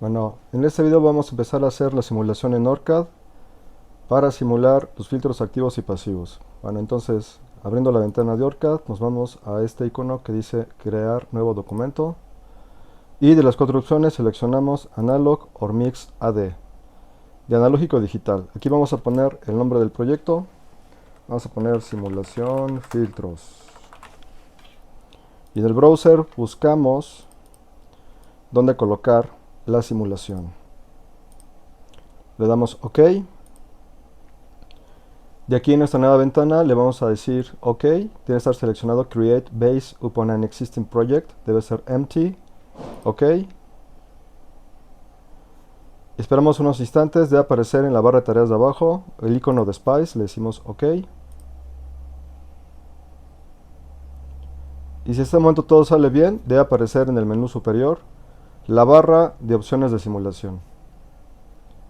Bueno, en este video vamos a empezar a hacer la simulación en OrCAD para simular los filtros activos y pasivos. Bueno, entonces, abriendo la ventana de OrCAD, nos vamos a este icono que dice crear nuevo documento. Y de las cuatro opciones seleccionamos Analog or Mix AD, de analógico a digital. Aquí vamos a poner el nombre del proyecto. Vamos a poner simulación filtros. Y en el browser buscamos dónde colocar la simulación. Le damos OK. De aquí en esta nueva ventana le vamos a decir OK. Tiene que estar seleccionado Create Base upon an existing project. Debe ser Empty. OK. Esperamos unos instantes. Debe aparecer en la barra de tareas de abajo el icono de Spice. Le decimos OK. Y si en este momento todo sale bien, debe aparecer en el menú superior la barra de opciones de simulación.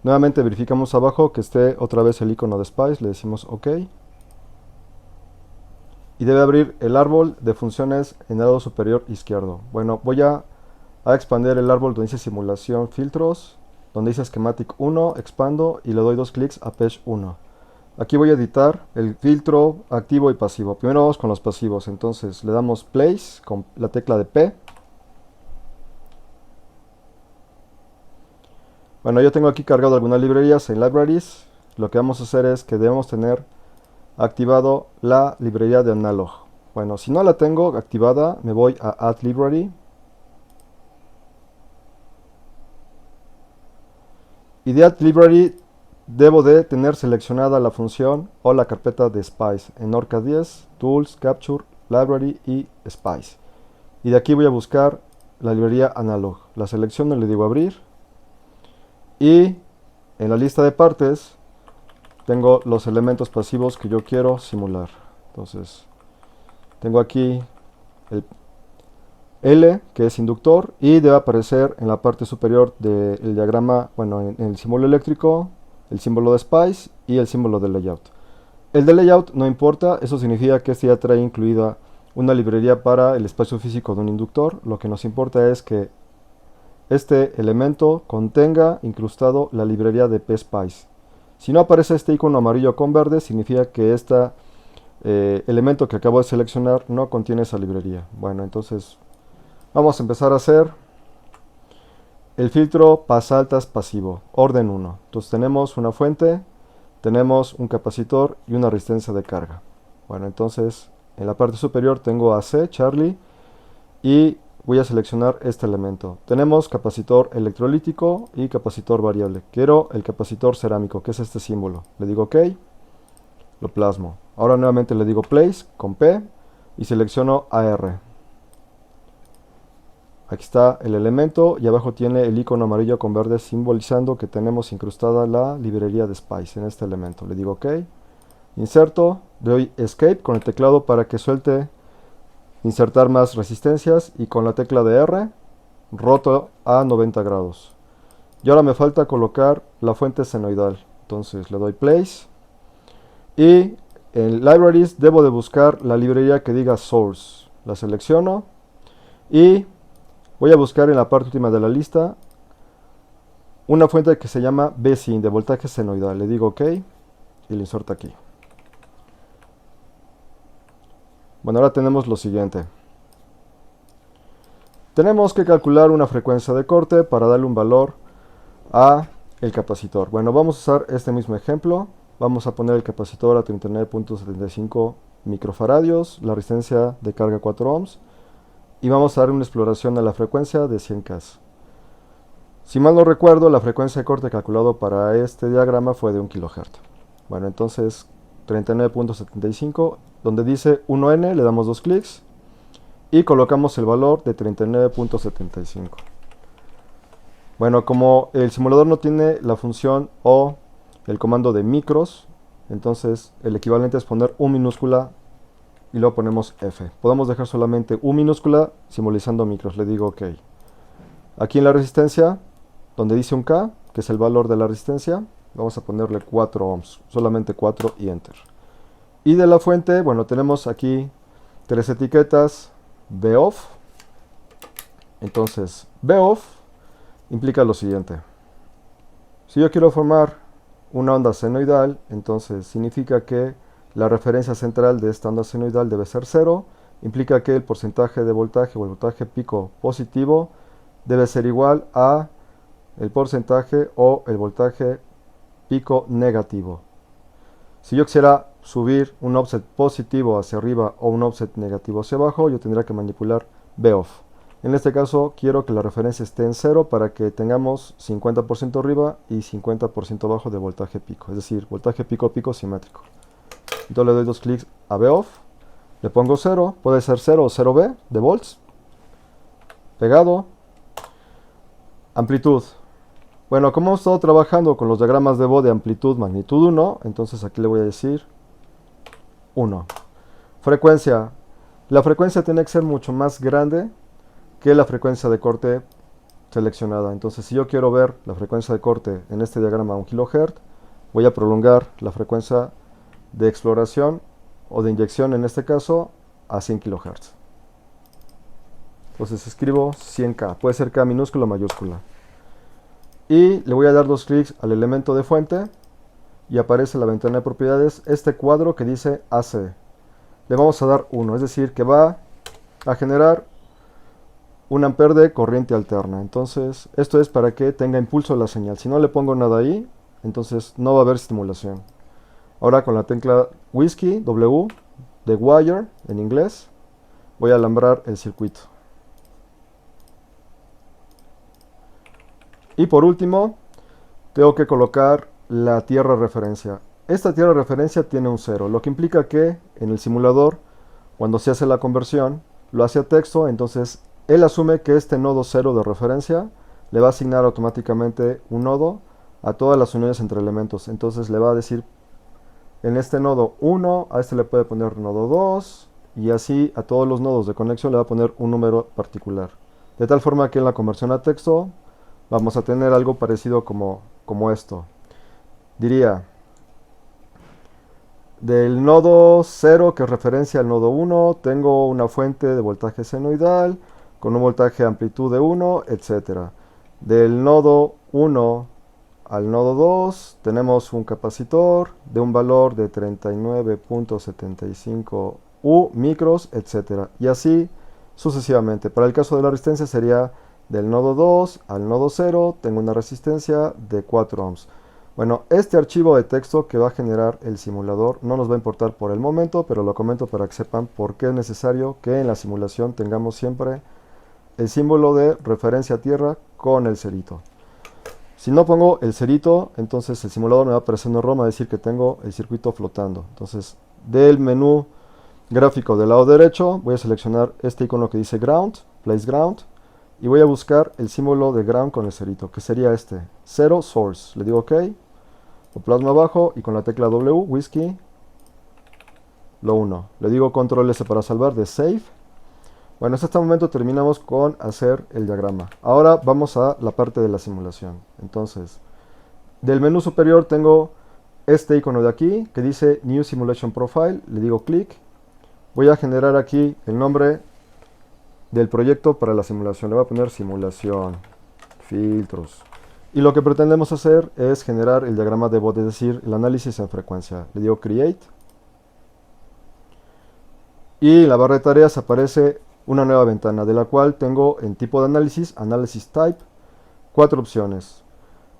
Nuevamente verificamos abajo que esté otra vez el icono de Spice. Le decimos OK. Y debe abrir el árbol de funciones en el lado superior izquierdo. Bueno, voy a expandir el árbol donde dice simulación filtros, donde dice schematic 1, expando y le doy dos clics a page 1. Aquí voy a editar el filtro activo y pasivo. Primero vamos con los pasivos, entonces le damos place con la tecla de P. Bueno, yo tengo aquí cargado algunas librerías en libraries. Lo que vamos a hacer es que debemos tener activado la librería de analog. Bueno, si no la tengo activada, me voy a Add Library. Y de Add Library debo de tener seleccionada la función o la carpeta de Spice en OrCAD 10, Tools, Capture, Library y Spice. Y de aquí voy a buscar la librería Analog. La selecciono y le digo abrir. Y en la lista de partes tengo los elementos pasivos que yo quiero simular. Entonces, tengo aquí el L, que es inductor, y debe aparecer en la parte superior del diagrama, bueno, en el símbolo eléctrico, el símbolo de Spice y el símbolo de layout. El de layout no importa, eso significa que este ya trae incluida una librería para el espacio físico de un inductor. Lo que nos importa es que este elemento contenga incrustado la librería de PSpice. Si no aparece este icono amarillo con verde, significa que este elemento que acabo de seleccionar no contiene esa librería. Bueno, entonces vamos a empezar a hacer el filtro pasaltas pasivo, orden 1. Entonces tenemos una fuente, tenemos un capacitor y una resistencia de carga. Bueno, entonces en la parte superior tengo AC, Charlie, y voy a seleccionar este elemento. Tenemos capacitor electrolítico y capacitor variable. Quiero el capacitor cerámico, que es este símbolo. Le digo OK, lo plasmo. Ahora nuevamente le digo place con P y selecciono AR. Aquí está el elemento y abajo tiene el icono amarillo con verde simbolizando que tenemos incrustada la librería de Spice en este elemento. Le digo OK, inserto, doy Escape con el teclado para que suelte insertar más resistencias y con la tecla de R roto a 90 grados. Y ahora me falta colocar la fuente senoidal. Entonces le doy Place y en Libraries debo de buscar la librería que diga Source. La selecciono y voy a buscar en la parte última de la lista una fuente que se llama Vsin de voltaje senoidal. Le digo OK y le inserto aquí. Bueno, ahora tenemos lo siguiente. Tenemos que calcular una frecuencia de corte para darle un valor a el capacitor. Bueno, vamos a usar este mismo ejemplo. Vamos a poner el capacitor a 39.75 microfaradios, la resistencia de carga 4 ohms y vamos a dar una exploración a la frecuencia de 100 K. Si mal no recuerdo, la frecuencia de corte calculado para este diagrama fue de 1 kHz. Bueno, entonces 39.75, donde dice 1N, le damos dos clics y colocamos el valor de 39.75. Bueno, como el simulador no tiene la función o el comando de micros, entonces el equivalente es poner U minúscula y luego ponemos F. Podemos dejar solamente U minúscula simbolizando micros. Le digo OK. Aquí en la resistencia, donde dice un K, que es el valor de la resistencia, vamos a ponerle 4 ohms. Solamente 4 y Enter. Y de la fuente, bueno, tenemos aquí tres etiquetas. BOFF. Entonces, BOFF implica lo siguiente. Si yo quiero formar una onda senoidal, entonces significa que la referencia central de esta onda senoidal debe ser 0. Implica que el porcentaje de voltaje o el voltaje pico positivo debe ser igual a el porcentaje o el voltaje pico negativo. Si yo quisiera subir un offset positivo hacia arriba o un offset negativo hacia abajo, yo tendría que manipular Boff. En este caso quiero que la referencia esté en 0 para que tengamos 50% arriba y 50% abajo de voltaje pico, es decir, voltaje pico pico simétrico. Entonces le doy dos clics a Boff, le pongo 0, puede ser 0 o 0B de volts, pegado, amplitud. Bueno, como hemos estado trabajando con los diagramas de Bode de amplitud magnitud 1, entonces aquí le voy a decir 1. Frecuencia. La frecuencia tiene que ser mucho más grande que la frecuencia de corte seleccionada. Entonces, si yo quiero ver la frecuencia de corte en este diagrama a 1 kHz, voy a prolongar la frecuencia de exploración o de inyección en este caso a 100 kHz. Entonces escribo 100K, puede ser K minúscula o mayúscula. Y le voy a dar dos clics al elemento de fuente y aparece en la ventana de propiedades este cuadro que dice AC. Le vamos a dar 1, es decir, que va a generar 1 ampere de corriente alterna. Entonces, esto es para que tenga impulso la señal. Si no le pongo nada ahí, entonces no va a haber estimulación. Ahora con la tecla Whisky, W, de Wire en inglés, voy a alambrar el circuito. Y por último, tengo que colocar la tierra referencia. Esta tierra referencia tiene un 0, lo que implica que en el simulador, cuando se hace la conversión, lo hace a texto, entonces él asume que este nodo 0 de referencia le va a asignar automáticamente un nodo a todas las uniones entre elementos. Entonces le va a decir, en este nodo 1, a este le puede poner nodo 2, y así a todos los nodos de conexión le va a poner un número particular. De tal forma que en la conversión a texto vamos a tener algo parecido como esto. Diría, del nodo 0, que es referencia al nodo 1, tengo una fuente de voltaje senoidal con un voltaje amplitud de 1, etc. Del nodo 1 al nodo 2 tenemos un capacitor de un valor de 39.75 U micros, etc. Y así sucesivamente. Para el caso de la resistencia sería del nodo 2 al nodo 0, tengo una resistencia de 4 ohms. Bueno, este archivo de texto que va a generar el simulador no nos va a importar por el momento, pero lo comento para que sepan por qué es necesario que en la simulación tengamos siempre el símbolo de referencia a tierra con el cerito. Si no pongo el cerito, entonces el simulador me va a aparecer un error, me va a decir que tengo el circuito flotando. Entonces, del menú gráfico del lado derecho, voy a seleccionar este icono que dice Ground, Place Ground, y voy a buscar el símbolo de ground con el cerito, que sería este, 0 source. Le digo OK, lo plasmo abajo y con la tecla W, Whisky, lo uno. Le digo Control S para salvar de Save. Bueno, hasta este momento terminamos con hacer el diagrama. Ahora vamos a la parte de la simulación. Entonces, del menú superior tengo este icono de aquí que dice New Simulation Profile. Le digo clic. Voy a generar aquí el nombre del proyecto para la simulación. Le voy a poner simulación, filtros. Y lo que pretendemos hacer es generar el diagrama de Bode, es decir, el análisis en frecuencia. Le digo Create. Y en la barra de tareas aparece una nueva ventana, de la cual tengo en tipo de análisis, Analysis Type, 4 opciones.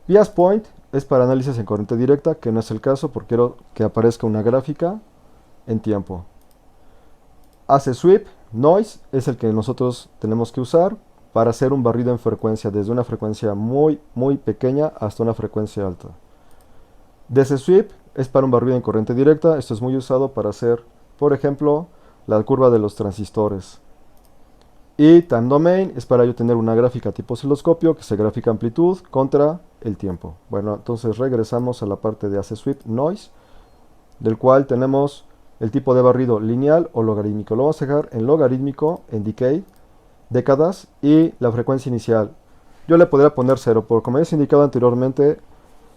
Bias Point es para análisis en corriente directa, que no es el caso porque quiero que aparezca una gráfica en tiempo. Hace Sweep, Noise, es el que nosotros tenemos que usar para hacer un barrido en frecuencia, desde una frecuencia muy pequeña hasta una frecuencia alta. DC Sweep es para un barrido en corriente directa, esto es muy usado para hacer, por ejemplo, la curva de los transistores. Y Time Domain es para yo tener una gráfica tipo osciloscopio que se grafica amplitud contra el tiempo. Bueno, entonces regresamos a la parte de AC Sweep Noise, del cual tenemos el tipo de barrido lineal o logarítmico. Lo vamos a dejar en logarítmico, en decay, décadas, y la frecuencia inicial. Yo le podría poner 0, porque como ya he indicado anteriormente,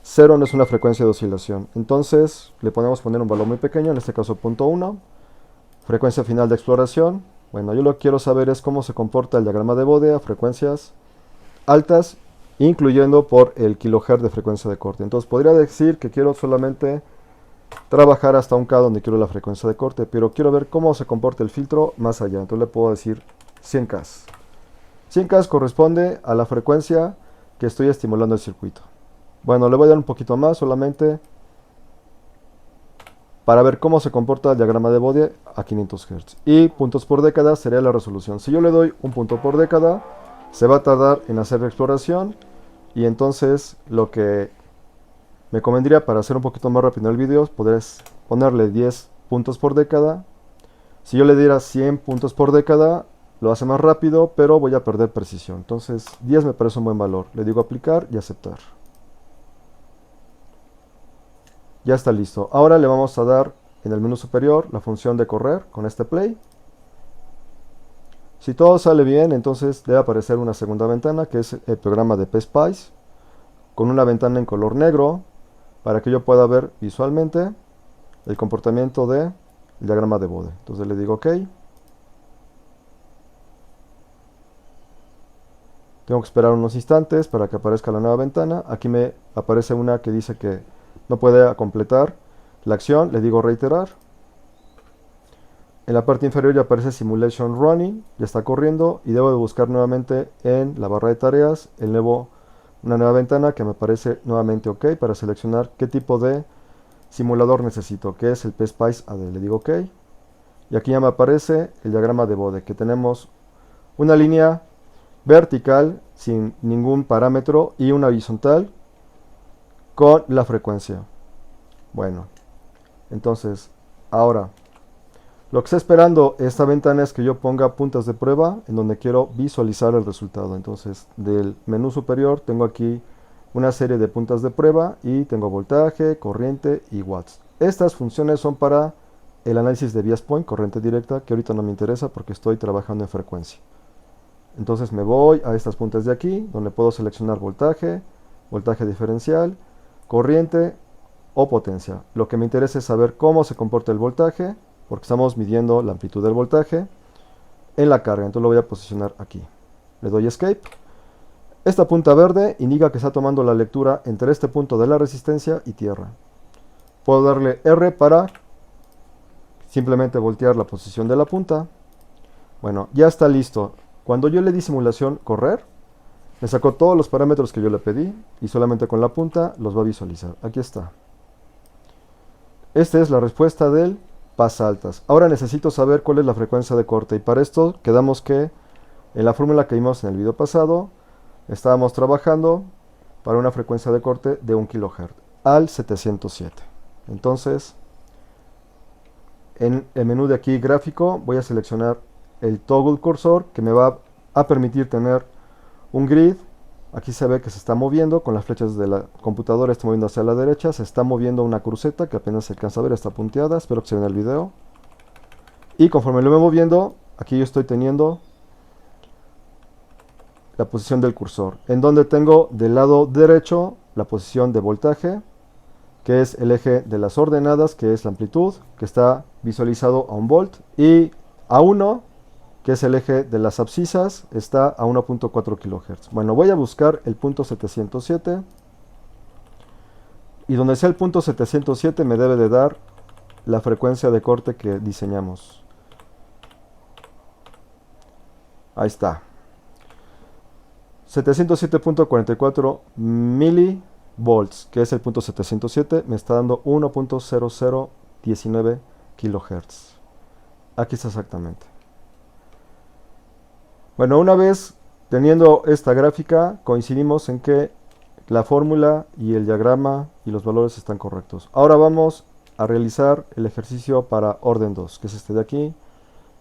0 no es una frecuencia de oscilación. Entonces le podemos poner un valor muy pequeño, en este caso 0.1. Frecuencia final de exploración. Bueno, yo lo que quiero saber es cómo se comporta el diagrama de Bode a frecuencias altas incluyendo por el kilohertz de frecuencia de corte. Entonces podría decir que quiero solamente trabajar hasta un K donde quiero la frecuencia de corte, pero quiero ver cómo se comporta el filtro más allá. Entonces le puedo decir 100K. 100K corresponde a la frecuencia que estoy estimulando el circuito. Bueno, le voy a dar un poquito más solamente para ver cómo se comporta el diagrama de Bode a 500 Hz. Y puntos por década sería la resolución. Si yo le doy un punto por década, se va a tardar en hacer la exploración. Y entonces lo que me convendría para hacer un poquito más rápido el video, poder ponerle 10 puntos por década. Si yo le diera 100 puntos por década, lo hace más rápido, pero voy a perder precisión. Entonces 10 me parece un buen valor. Le digo aplicar y aceptar. Ya está listo. Ahora le vamos a dar en el menú superior la función de correr con este play. Si todo sale bien, entonces debe aparecer una segunda ventana que es el programa de PSpice con una ventana en color negro para que yo pueda ver visualmente el comportamiento del diagrama de Bode. Entonces le digo OK. Tengo que esperar unos instantes para que aparezca la nueva ventana. Aquí me aparece una que dice que no puede completar la acción. Le digo reiterar. En la parte inferior ya aparece Simulation Running. Ya está corriendo. Y debo de buscar nuevamente en la barra de tareas una nueva ventana que me aparece nuevamente OK para seleccionar qué tipo de simulador necesito, que es el PSpice AD. Le digo OK. Y aquí ya me aparece el diagrama de Bode, que tenemos una línea vertical sin ningún parámetro y una horizontal con la frecuencia. Bueno, entonces ahora lo que está esperando esta ventana es que yo ponga puntas de prueba en donde quiero visualizar el resultado. Entonces del menú superior tengo aquí una serie de puntas de prueba y tengo voltaje, corriente y watts. Estas funciones son para el análisis de bias point, corriente directa, que ahorita no me interesa porque estoy trabajando en frecuencia. Entonces me voy a estas puntas de aquí, donde puedo seleccionar voltaje, voltaje diferencial, corriente o potencia. Lo que me interesa es saber cómo se comporta el voltaje, porque estamos midiendo la amplitud del voltaje en la carga. Entonces lo voy a posicionar aquí. Le doy Escape. Esta punta verde indica que está tomando la lectura entre este punto de la resistencia y tierra. Puedo darle R para simplemente voltear la posición de la punta. Bueno, ya está listo. Cuando yo le di simulación correr, me sacó todos los parámetros que yo le pedí y solamente con la punta los va a visualizar. Aquí está. Esta es la respuesta del pasaltas. Ahora necesito saber cuál es la frecuencia de corte y para esto quedamos que en la fórmula que vimos en el video pasado estábamos trabajando para una frecuencia de corte de 1 kHz al 707. Entonces, en el menú de aquí gráfico voy a seleccionar el toggle cursor que me va a permitir tener un grid. Aquí se ve que se está moviendo con las flechas de la computadora, está moviendo hacia la derecha, se está moviendo una cruceta que apenas se alcanza a ver, está punteada, espero que se vea en el video. Y conforme lo voy moviendo, aquí yo estoy teniendo la posición del cursor, en donde tengo del lado derecho la posición de voltaje, que es el eje de las ordenadas, que es la amplitud, que está visualizado a 1 volt, y a 1, que es el eje de las abscisas, está a 1.4 kHz. Bueno, voy a buscar el punto 707, y donde sea el punto 707 me debe de dar la frecuencia de corte que diseñamos. Ahí está. 707.44 milivolts, que es el punto 707, me está dando 1.0019 kHz. Aquí está exactamente. Bueno, una vez teniendo esta gráfica, coincidimos en que la fórmula y el diagrama y los valores están correctos. Ahora vamos a realizar el ejercicio para orden 2, que es este de aquí.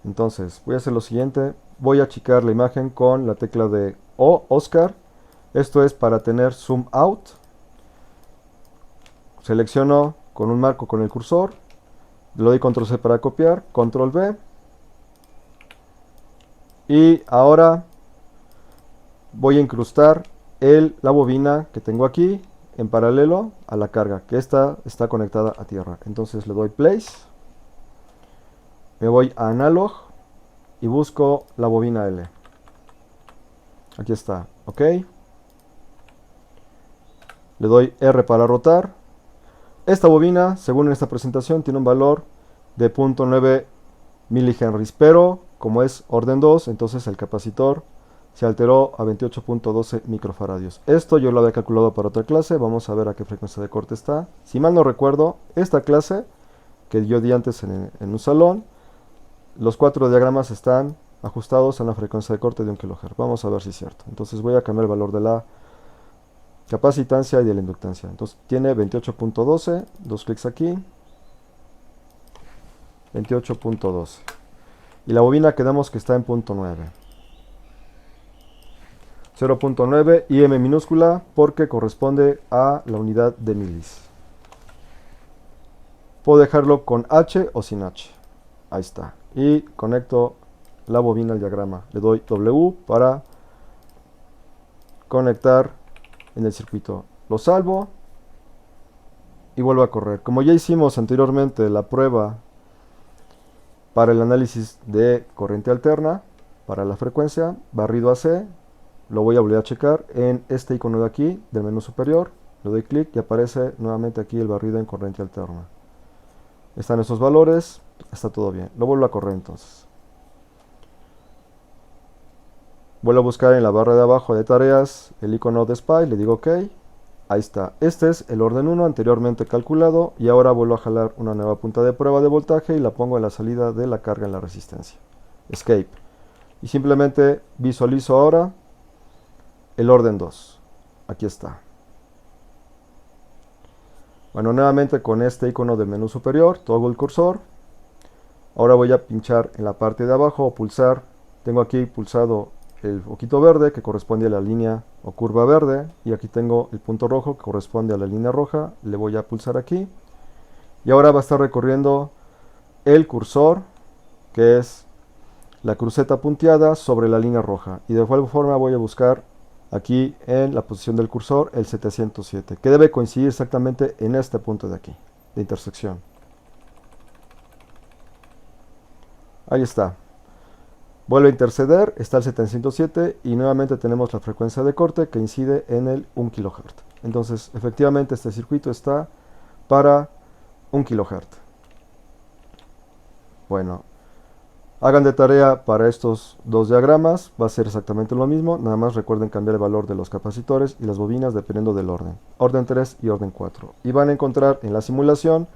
Entonces, voy a hacer lo siguiente. Voy a achicar la imagen con la tecla de O, Oscar. Esto es para tener zoom out. Selecciono con un marco con el cursor. Le doy control C para copiar, control V. Y ahora voy a incrustar la bobina que tengo aquí en paralelo a la carga, que esta está conectada a tierra. Entonces le doy place. Me voy a analog y busco la bobina L. Aquí está, ok. Le doy R para rotar. Esta bobina, según esta presentación, tiene un valor de 0.9 milihenries, pero como es orden 2, entonces el capacitor se alteró a 28.12 microfaradios. Esto yo lo había calculado para otra clase, vamos a ver a qué frecuencia de corte está. Si mal no recuerdo, esta clase que yo di antes en un salón, los 4 diagramas están ajustados a una frecuencia de corte de 1 kHz. Vamos a ver si es cierto. Entonces voy a cambiar el valor de la capacitancia y de la inductancia. Entonces tiene 28.12, dos clics aquí, 28.12. Y la bobina quedamos que está en 0.9. 0.9 y M minúscula porque corresponde a la unidad de milis. Puedo dejarlo con H o sin H. Ahí está. Y conecto la bobina al diagrama. Le doy W para conectar en el circuito. Lo salvo y vuelvo a correr. Como ya hicimos anteriormente la prueba para el análisis de corriente alterna, para la frecuencia, barrido a C, lo voy a volver a checar en este icono de aquí, del menú superior. Le doy clic y aparece nuevamente aquí el barrido en corriente alterna. Están esos valores, está todo bien. Lo vuelvo a correr entonces. Vuelvo a buscar en la barra de abajo de tareas el icono de SPI, le digo OK. Ahí está. Este es el orden 1 anteriormente calculado y ahora vuelvo a jalar una nueva punta de prueba de voltaje y la pongo en la salida de la carga en la resistencia. Escape. Y simplemente visualizo ahora el orden 2. Aquí está. Bueno, nuevamente con este icono del menú superior, toggle el cursor. Ahora voy a pinchar en la parte de abajo o pulsar. Tengo aquí pulsado el foquito verde que corresponde a la línea o curva verde. Y aquí tengo el punto rojo que corresponde a la línea roja. Le voy a pulsar aquí. Y ahora va a estar recorriendo el cursor, que es la cruceta punteada sobre la línea roja. Y de igual forma voy a buscar aquí en la posición del cursor el 707, que debe coincidir exactamente en este punto de aquí, de intersección. Ahí está. Vuelve a interceder, está el 707 y nuevamente tenemos la frecuencia de corte que incide en el 1 kHz. Entonces, efectivamente este circuito está para 1 kHz. Bueno, hagan de tarea para estos dos diagramas, va a ser exactamente lo mismo, nada más recuerden cambiar el valor de los capacitores y las bobinas dependiendo del orden 3 y orden 4. Y van a encontrar en la simulación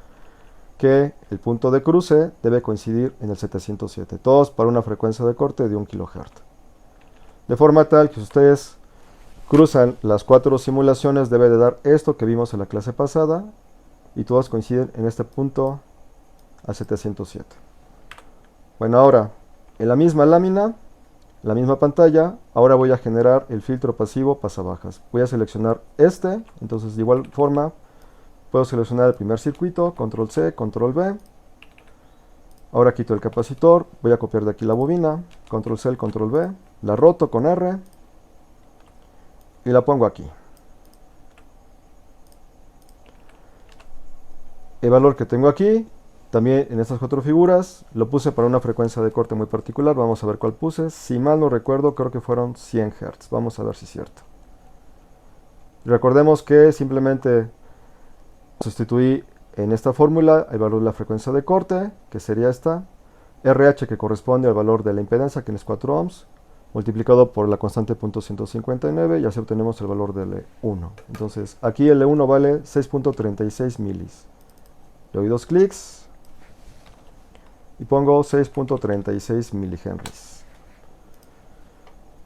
que el punto de cruce debe coincidir en el 707, todos para una frecuencia de corte de 1 kHz. De forma tal que si ustedes cruzan las 4 simulaciones debe de dar esto que vimos en la clase pasada y todos coinciden en este punto al 707. Bueno, ahora en la misma lámina, la misma pantalla, ahora voy a generar el filtro pasivo pasabajas. Voy a seleccionar este, entonces de igual forma puedo seleccionar el primer circuito, control C, control V. Ahora quito el capacitor, voy a copiar de aquí la bobina, control C, control V, la roto con R y la pongo aquí. El valor que tengo aquí, también en estas 4 figuras, lo puse para una frecuencia de corte muy particular, vamos a ver cuál puse. Si mal no recuerdo, creo que fueron 100 Hz, vamos a ver si es cierto. Recordemos que simplemente sustituí en esta fórmula el valor de la frecuencia de corte, que sería esta, RH que corresponde al valor de la impedancia, que es 4 ohms, multiplicado por la constante .159 y así obtenemos el valor de L1. Entonces aquí L1 vale 6.36 milis. Le doy 2 clics y pongo 6.36 milihenries.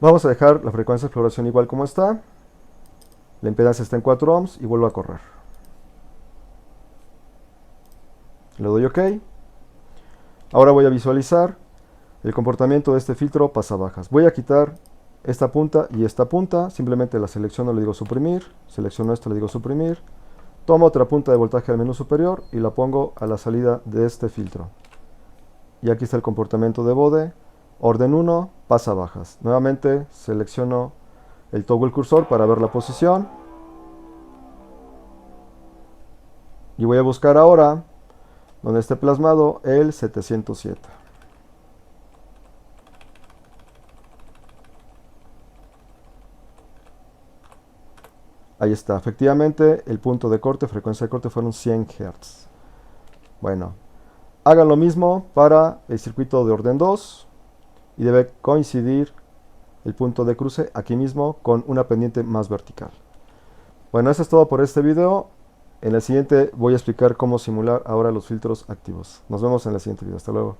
Vamos a dejar la frecuencia de exploración igual como está. La impedancia está en 4 ohms y vuelvo a correr. Le doy OK. Ahora voy a visualizar el comportamiento de este filtro pasabajas. Voy a quitar esta punta y esta punta. Simplemente la selecciono, le digo suprimir. Selecciono esto, le digo suprimir. Tomo otra punta de voltaje al menú superior y la pongo a la salida de este filtro. Y aquí está el comportamiento de bode. Orden 1, pasabajas. Nuevamente selecciono el toggle cursor para ver la posición. Y voy a buscar ahora donde esté plasmado el 707. Ahí está, efectivamente el punto de corte, frecuencia de corte fueron 100 Hz. Bueno, hagan lo mismo para el circuito de orden 2 y debe coincidir el punto de cruce aquí mismo con una pendiente más vertical. Bueno, eso es todo por este video. En el siguiente voy a explicar cómo simular ahora los filtros activos. Nos vemos en el siguiente video. Hasta luego.